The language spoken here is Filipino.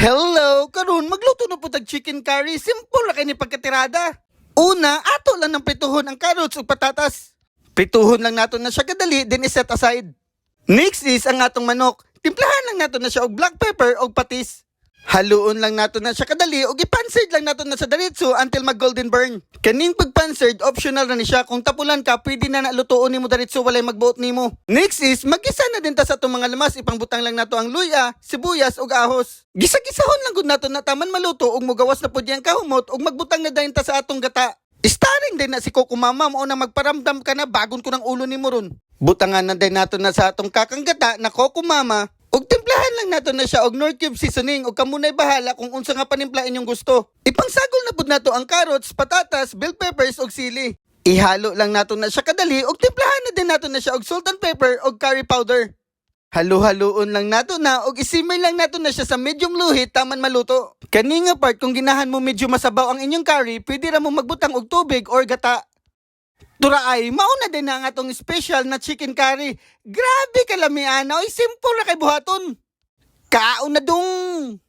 Hello! Karon magluto na po tag chicken curry. Simple ra kay ni pagkatirada. Una, ato lang ng prituhon ang carrots ug patatas. Prituhon lang nato na siya kadali, then iset aside. Next is ang atong manok. Timplahan lang nato na siya og black pepper og patis. Haluon lang nato na siya kadali ug ipansard lang nato na sa diretso until mag golden burn. Kaning pagpansard optional na ni siya, kung tapulan ka pwede na nalutoon nimo diretso walay magbuot nimo. Next is magisa na din ta sa atong mga lamas, ipangbutang lang nato ang luya, sibuyas ug ahos. Gisa-gisahon lang gud nato na taman maluto ug mogawas na pud yang kahumot ug magbutang na dayon ta sa atong gata. Starring din na si Coco Mama, mao na magparamdam ka na bagon ko ng ulo nimo ron. Butangan na din nato na sa atong kakanggata na Coco Mama. Ug timplahan lang nato na siya og Knorr cube seasoning ug kamunay bahala kung unsa nga panimpla inyong gusto. Ipangsagol na pud nato ang carrots, patatas, bell peppers ug sili. Ihalo lang nato na siya kadali ug timplahan na din nato na siya og salt and pepper ug curry powder. Halo-haloon lang nato na ug isimmer lang nato na siya sa medium luhit taman maluto. Kani nga part kung ginahan mo medyo masabaw ang inyong curry, pwede ra mo magbutang og tubig or gata. Turaay, mauna din na ang atong special na chicken curry. Grabe kalamian, oy simple ra kay buhaton. Kaon na dong!